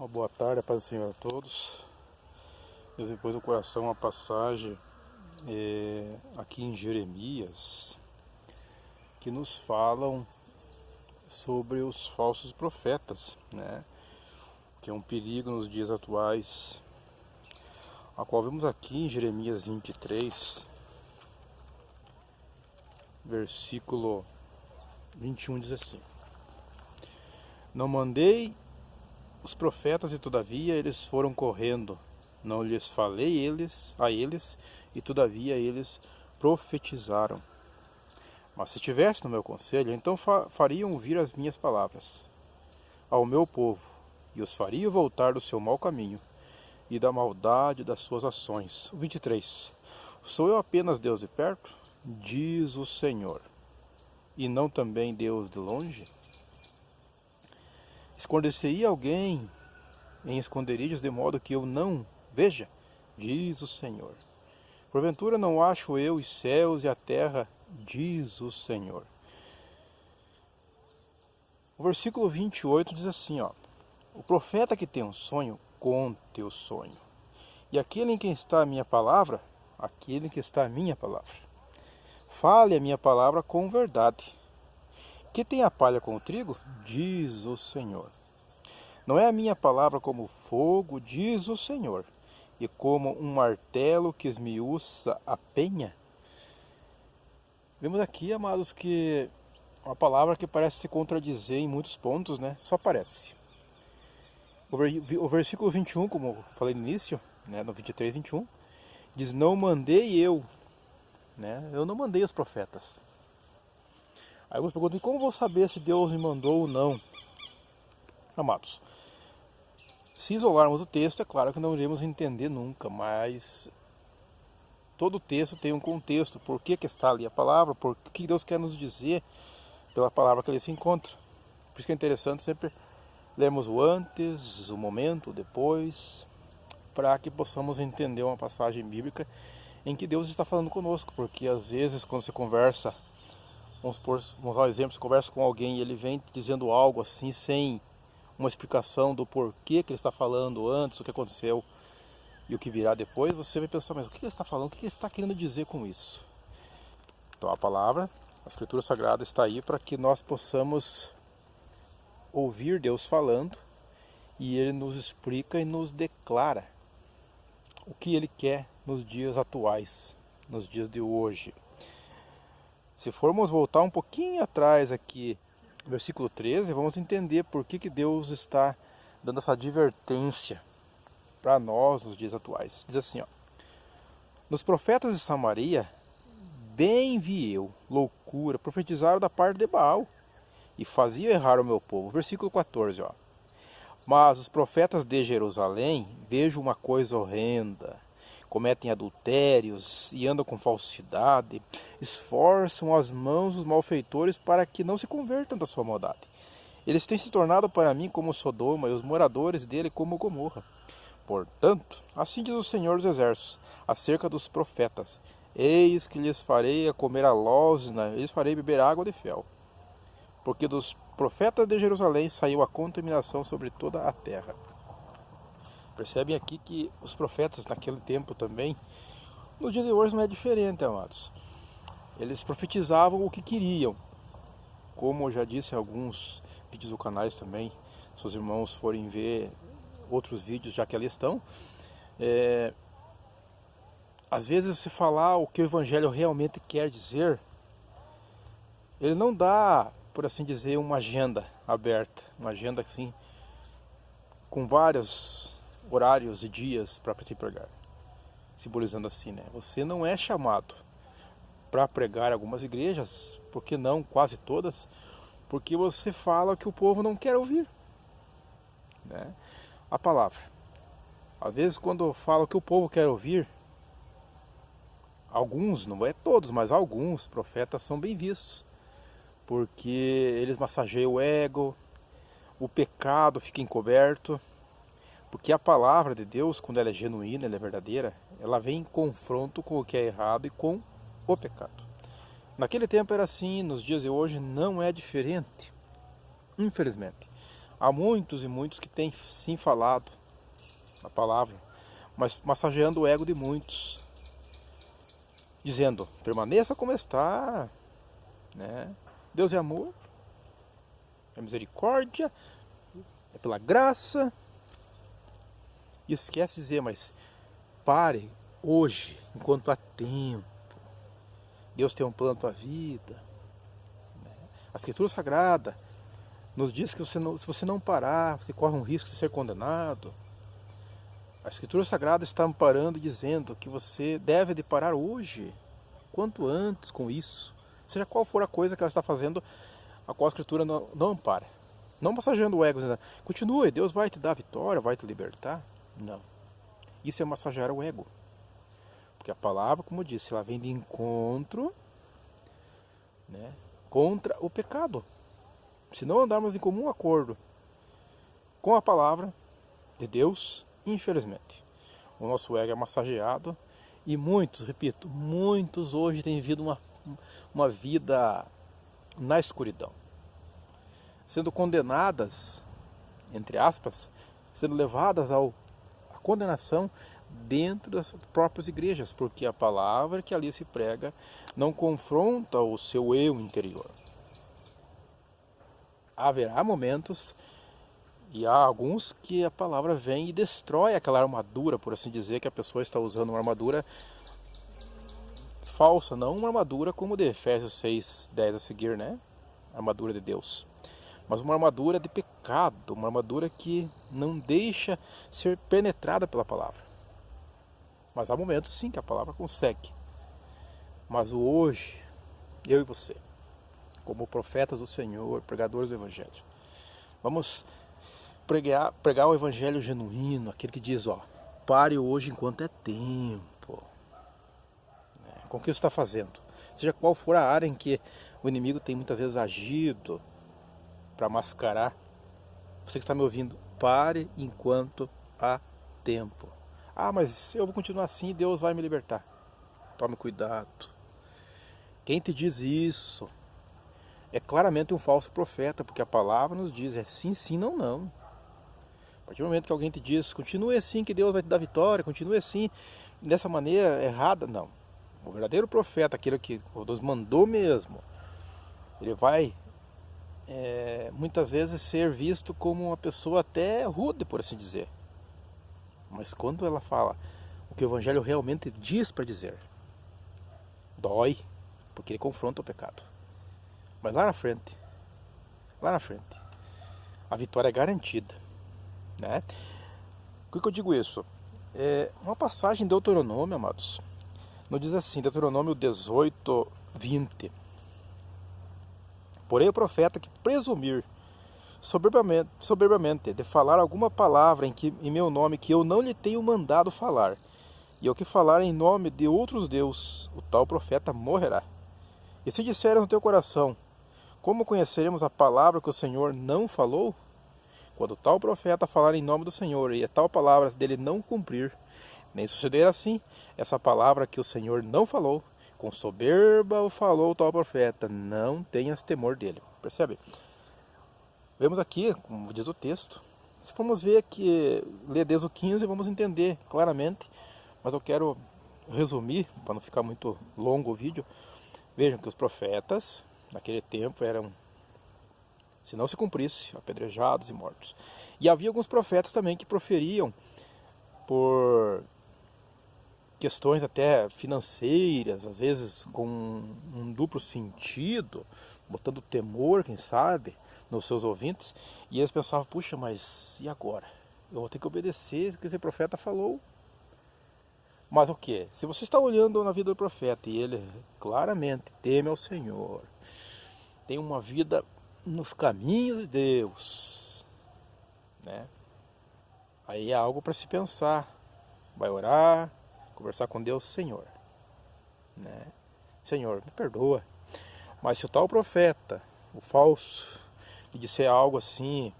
Uma boa tarde, a paz do Senhor a todos. Deus me pôs no coração uma passagem aqui em Jeremias que nos falam sobre os falsos profetas, né? Que é um perigo nos dias atuais, a qual vemos aqui em Jeremias 23, versículo 21, diz assim: Não mandei os profetas e todavia eles foram correndo, não lhes falei a eles e todavia eles profetizaram. Mas se estivesse no meu conselho, então fariam ouvir as minhas palavras ao meu povo e os faria voltar do seu mau caminho e da maldade das suas ações. 23. Sou eu apenas Deus de perto? Diz o Senhor. E não também Deus de longe? Esconder-se-ia alguém em esconderijos de modo que eu não veja? Diz o Senhor. Porventura não acho eu os céus e a terra? Diz o Senhor. O versículo 28 diz assim, O profeta que tem um sonho, conte o sonho. E aquele em quem está a minha palavra, fale a minha palavra com verdade. Que tem a palha com o trigo? Diz o Senhor. Não é a minha palavra como fogo, diz o Senhor, e como um martelo que esmiuça a penha? Vemos aqui, amados, que uma palavra que parece se contradizer em muitos pontos, né? Só parece. O versículo 21, como eu falei no início, né? No 23, 21, diz: Não mandei eu, né? Eu não mandei os profetas. Aí alguns perguntam: como vou saber se Deus me mandou ou não? Amados, se isolarmos o texto, é claro que não iremos entender nunca, mas todo texto tem um contexto, por que está ali a palavra, por que Deus quer nos dizer pela palavra que ele se encontra. Por isso que é interessante sempre lermos o antes, o momento, o depois, para que possamos entender uma passagem bíblica em que Deus está falando conosco, porque às vezes quando você conversa, vamos dar um exemplo, você conversa com alguém e ele vem dizendo algo assim, sem uma explicação do porquê que ele está falando antes, o que aconteceu e o que virá depois, você vai pensar, mas o que ele está falando, o que ele está querendo dizer com isso? Então a palavra, a Escritura Sagrada está aí para que nós possamos ouvir Deus falando e Ele nos explica e nos declara o que Ele quer nos dias atuais, nos dias de hoje. Se formos voltar um pouquinho atrás aqui, versículo 13, vamos entender por que Deus está dando essa advertência para nós nos dias atuais. Diz assim, Nos profetas de Samaria, bem vi eu, loucura, profetizaram da parte de Baal e faziam errar o meu povo. Versículo 14, Mas os profetas de Jerusalém, vejo uma coisa horrenda. Cometem adultérios e andam com falsidade, esforçam as mãos dos malfeitores para que não se convertam da sua maldade. Eles têm se tornado para mim como Sodoma e os moradores dele como Gomorra. Portanto, assim diz o Senhor dos Exércitos, acerca dos profetas: Eis que lhes farei a comer a losna, lhes farei beber água de fel. Porque dos profetas de Jerusalém saiu a contaminação sobre toda a terra. Percebem aqui que os profetas naquele tempo também, nos dias de hoje não é diferente, amados. Eles profetizavam o que queriam. Como eu já disse em alguns vídeos do canal também, se os irmãos forem ver outros vídeos já que ali estão, às vezes se falar o que o Evangelho realmente quer dizer, ele não dá, por assim dizer, uma agenda aberta, uma agenda assim, com vários horários e dias para se pregar, simbolizando assim, né? Você não é chamado para pregar em algumas igrejas, porque não, quase todas, porque você fala que o povo não quer ouvir, né? A palavra. Às vezes quando eu falo que o povo quer ouvir, alguns, não é todos, mas alguns profetas são bem vistos, porque eles massageiam o ego, o pecado fica encoberto, porque a palavra de Deus, quando ela é genuína, ela é verdadeira, ela vem em confronto com o que é errado e com o pecado. Naquele tempo era assim, nos dias de hoje não é diferente, infelizmente. Há muitos e muitos que têm sim falado a palavra, mas massageando o ego de muitos, dizendo, permaneça como está, né? Deus é amor, é misericórdia, é pela graça. E esquece de dizer, mas pare hoje, enquanto há tempo. Deus tem um plano para a vida. A Escritura Sagrada nos diz que se você não parar, você corre um risco de ser condenado. A Escritura Sagrada está amparando e dizendo que você deve de parar hoje, quanto antes com isso. Seja qual for a coisa que ela está fazendo, a qual a Escritura não ampara. Não massageando o ego, dizendo, continue, Deus vai te dar a vitória, vai te libertar. Não. Isso é massagear o ego. Porque a palavra, como eu disse, ela vem de encontro, né, contra o pecado. Se não andarmos em comum acordo com a palavra de Deus, infelizmente, o nosso ego é massageado e muitos, repito, muitos hoje têm vivido uma vida na escuridão, sendo condenadas, entre aspas, sendo levadas à condenação dentro das próprias igrejas, porque a palavra que ali se prega não confronta o seu eu interior. Haverá momentos, e há alguns, que a palavra vem e destrói aquela armadura, por assim dizer, que a pessoa está usando uma armadura falsa, não uma armadura como de Efésios 6:10 a seguir, né? A armadura de Deus. Mas uma armadura de pecado, uma armadura que não deixa ser penetrada pela palavra. Mas há momentos sim que a palavra consegue. Mas o hoje, eu e você, como profetas do Senhor, pregadores do Evangelho, vamos pregar o Evangelho genuíno, aquele que diz, ó, pare hoje enquanto é tempo. Com o que você está fazendo? Seja qual for a área em que o inimigo tem muitas vezes agido para mascarar, você que está me ouvindo, pare enquanto há tempo. Ah, mas eu vou continuar assim, Deus vai me libertar. Tome cuidado. Quem te diz isso é claramente um falso profeta, porque a palavra nos diz, é sim, sim, não, não. A partir do momento que alguém te diz, continue assim que Deus vai te dar vitória, continue assim, dessa maneira errada, não. O verdadeiro profeta, aquele que Deus mandou mesmo, ele vai muitas vezes ser visto como uma pessoa até rude, por assim dizer. Mas quando ela fala o que o Evangelho realmente diz para dizer, dói, porque ele confronta o pecado. Mas lá na frente, a vitória é garantida, né? Por que eu digo isso? Uma passagem de Deuteronômio, amados, nos diz assim, Deuteronômio 18:20. Porém o profeta que presumir soberbamente de falar alguma palavra em meu nome que eu não lhe tenho mandado falar, e o que falar em nome de outros deuses, o tal profeta morrerá. E se disser no teu coração, como conheceremos a palavra que o Senhor não falou? Quando tal profeta falar em nome do Senhor e a tal palavra dele não cumprir, nem suceder assim, essa palavra que o Senhor não falou, com soberba o falou o tal profeta, não tenhas temor dele. Percebe? Vemos aqui, como diz o texto, se formos ver aqui, ler desde o 15, vamos entender claramente, mas eu quero resumir, para não ficar muito longo o vídeo. Vejam que os profetas, naquele tempo, eram, se não se cumprisse, apedrejados e mortos. E havia alguns profetas também que proferiam por questões até financeiras, às vezes com um duplo sentido, botando temor, quem sabe, nos seus ouvintes, e eles pensavam, puxa, mas e agora? Eu vou ter que obedecer o que esse profeta falou. Mas o que? Se você está olhando na vida do profeta e ele claramente teme ao Senhor, tem uma vida nos caminhos de Deus, né? Aí é algo para se pensar. Vai orar, conversar com Deus, Senhor, né? Senhor, me perdoa. Mas se o tal profeta, o falso, lhe disser algo assim,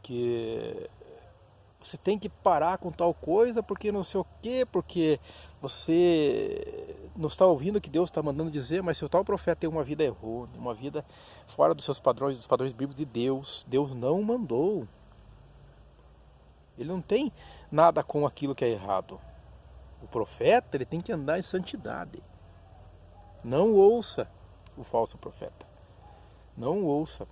que você tem que parar com tal coisa, porque não sei o quê, porque você não está ouvindo o que Deus está mandando dizer, mas se o tal profeta tem uma vida errônea, uma vida fora dos seus padrões, dos padrões bíblicos de Deus, Deus não mandou. Ele não tem nada com aquilo que é errado. O profeta, ele tem que andar em santidade. Não ouça o falso profeta. Não ouça.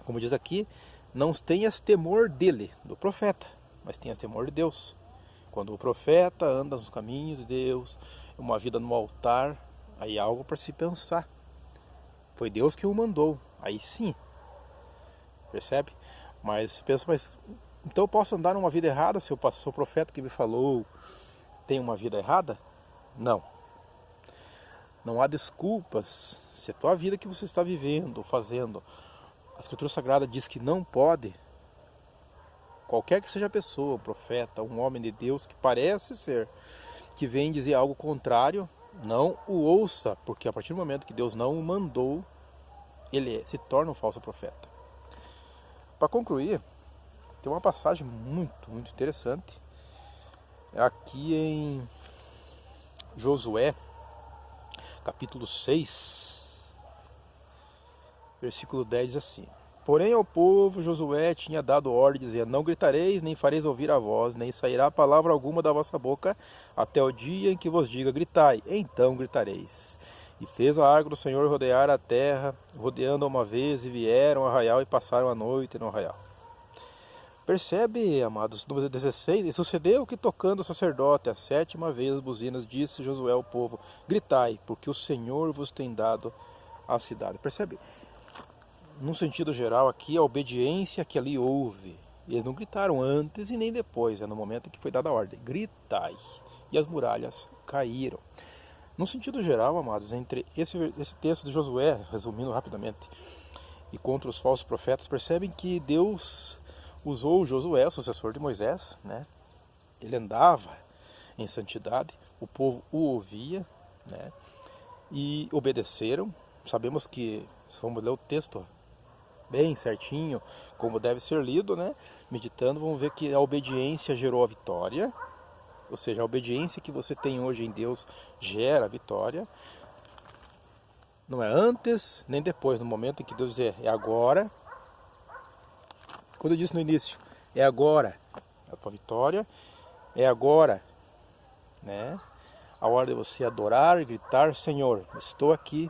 Como diz aqui, não tenhas temor dele, do profeta, mas tenhas temor de Deus. Quando o profeta anda nos caminhos de Deus, uma vida no altar, aí há algo para se pensar. Foi Deus que o mandou. Aí sim. Percebe? Mas pensa, mas então eu posso andar numa vida errada se eu sou o profeta que me falou tem uma vida errada? Não. Não há desculpas. Se a tua vida que você está vivendo, fazendo, a Escritura Sagrada diz que não pode, qualquer que seja a pessoa, um profeta, um homem de Deus que parece ser, que vem dizer algo contrário, não o ouça, porque a partir do momento que Deus não o mandou, ele se torna um falso profeta. Para concluir, tem uma passagem muito interessante, aqui em Josué, capítulo 6, versículo 10 diz assim: Porém ao povo Josué tinha dado ordem, dizendo: Não gritareis, nem fareis ouvir a voz, nem sairá palavra alguma da vossa boca, até o dia em que vos diga: gritai, então gritareis. E fez a arca do Senhor rodear a terra, rodeando uma vez, e vieram ao arraial e passaram a noite no arraial. Percebe, amados, no 16, e sucedeu que tocando o sacerdote a 7ª vez as buzinas, disse Josué ao povo: gritai, porque o Senhor vos tem dado a cidade. Percebe? No sentido geral aqui, a obediência que ali houve. Eles não gritaram antes e nem depois, é no momento em que foi dada a ordem: gritai. E as muralhas caíram. No sentido geral, amados, entre esse texto de Josué, resumindo rapidamente, e contra os falsos profetas, percebem que Deus usou Josué, o sucessor de Moisés, né? Ele andava em santidade, o povo o ouvia, né? E obedeceram. Sabemos que, vamos ler o texto bem certinho, como deve ser lido, né? Meditando, vamos ver que a obediência gerou a vitória, ou seja, a obediência que você tem hoje em Deus gera a vitória. Não é antes nem depois, no momento em que Deus diz: é agora. Quando eu disse no início, é agora a tua vitória, é agora, né? A hora de você adorar e gritar: Senhor, estou aqui.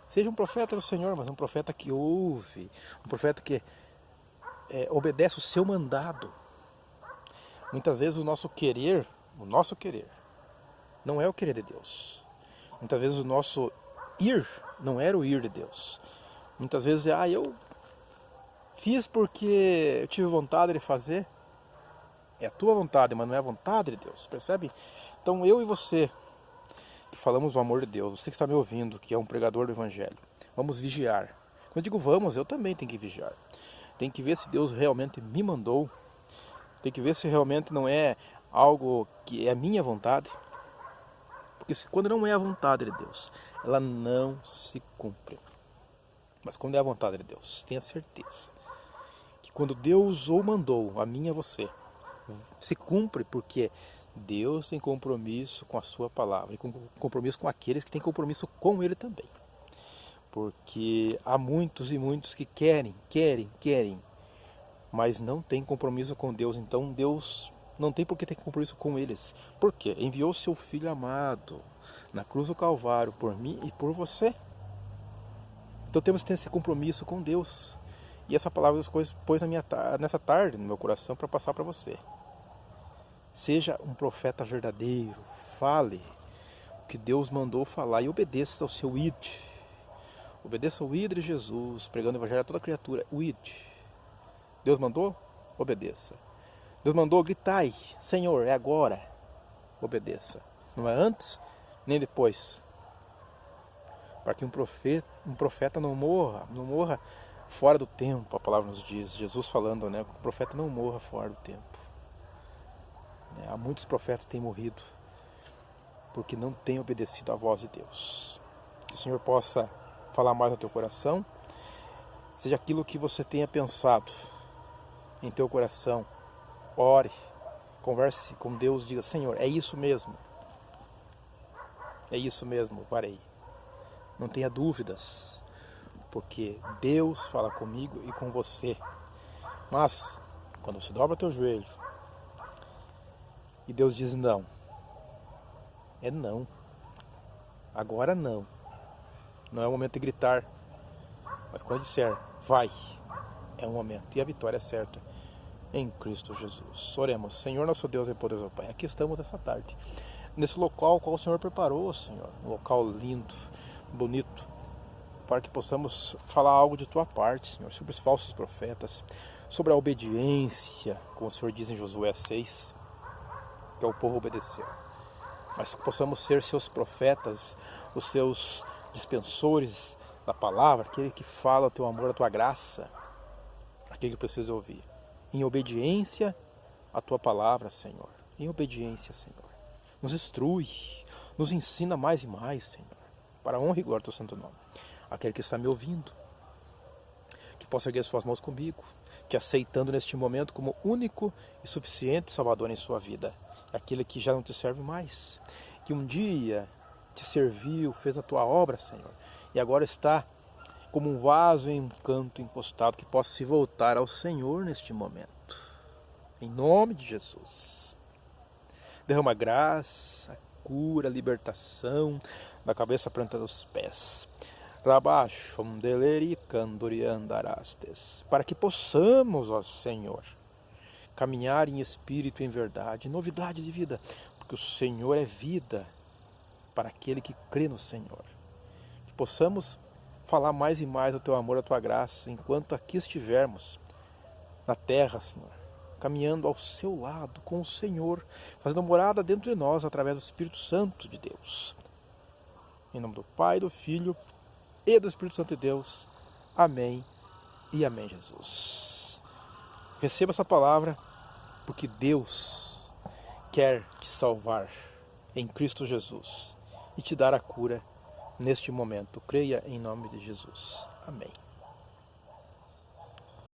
Seja um profeta do Senhor, mas um profeta que ouve, um profeta que obedece o seu mandado. Muitas vezes o nosso querer não é o querer de Deus. Muitas vezes o nosso ir não era o ir de Deus. Muitas vezes eu fiz porque eu tive vontade de fazer. É a tua vontade, mas não é a vontade de Deus, percebe? Então eu e você, que falamos o amor de Deus, você que está me ouvindo, que é um pregador do Evangelho, vamos vigiar. Quando eu digo vamos, eu também tenho que vigiar. Tem que ver se Deus realmente me mandou. Tem que ver se realmente não é algo que é a minha vontade. Porque quando não é a vontade de Deus, ela não se cumpre. Mas quando é a vontade de Deus, tenha certeza que quando Deus ou mandou a mim e a você, se cumpre, porque Deus tem compromisso com a sua palavra e compromisso com aqueles que têm compromisso com Ele também. Porque há muitos e muitos que querem, mas não têm compromisso com Deus. Então Deus não tem por que ter compromisso com eles. Por quê? Enviou seu Filho amado na cruz do Calvário por mim e por você. Então temos que ter esse compromisso com Deus. E essa palavra das coisas pôs nessa tarde no meu coração para passar para você. Seja um profeta verdadeiro, fale o que Deus mandou falar e obedeça ao seu id. Obedeça ao id de Jesus, pregando o evangelho a toda criatura. O id. Deus mandou? Obedeça. Deus mandou: gritai, Senhor, é agora. Obedeça. Não é antes nem depois. Para que um profeta não morra fora do tempo, a palavra nos diz. Jesus falando, né? Que o profeta não morra fora do tempo. Há muitos profetas que têm morrido porque não têm obedecido à voz de Deus. Que o Senhor possa falar mais no teu coração. Seja aquilo que você tenha pensado em teu coração, Ore, converse com Deus, diga: Senhor, é isso mesmo, farei. Não tenha dúvidas, porque Deus fala comigo e com você. Mas, quando você dobra teu joelho e Deus diz não, é não. Agora não. Não é o momento de gritar, mas quando disser vai, é o momento. E a vitória é certa em Cristo Jesus. Oremos. Senhor nosso Deus e poderoso Pai, aqui estamos essa tarde, nesse local qual o Senhor preparou, Senhor. Um local lindo, bonito, para que possamos falar algo de Tua parte, Senhor, sobre os falsos profetas, sobre a obediência, como o Senhor diz em Josué 6, que é o povo obedeceu. Mas que possamos ser seus profetas, os seus dispensores da palavra, aquele que fala o Teu amor, a Tua graça, aquele que precisa ouvir. Em obediência à Tua palavra, Senhor. Em obediência, Senhor. Nos instrui, nos ensina mais e mais, Senhor, para a honra e glória do Teu santo nome. Aquele que está me ouvindo, que possa erguer suas mãos comigo, que aceitando neste momento como único e suficiente Salvador em sua vida, aquele que já não te serve mais, que um dia te serviu, fez a tua obra, Senhor, e agora está como um vaso em um canto encostado, que possa se voltar ao Senhor neste momento, em nome de Jesus. Derrama graça, cura, libertação, da cabeça à planta dos pés, para que possamos, ó Senhor, caminhar em espírito e em verdade, novidade de vida, porque o Senhor é vida para aquele que crê no Senhor. Que possamos falar mais e mais do Teu amor, da Tua graça, enquanto aqui estivermos na terra, Senhor, caminhando ao Seu lado, com o Senhor, fazendo morada dentro de nós, através do Espírito Santo de Deus. Em nome do Pai, do Filho e do Espírito Santo de Deus. Amém e amém, Jesus. Receba essa palavra, porque Deus quer te salvar em Cristo Jesus e te dar a cura neste momento. Creia em nome de Jesus. Amém.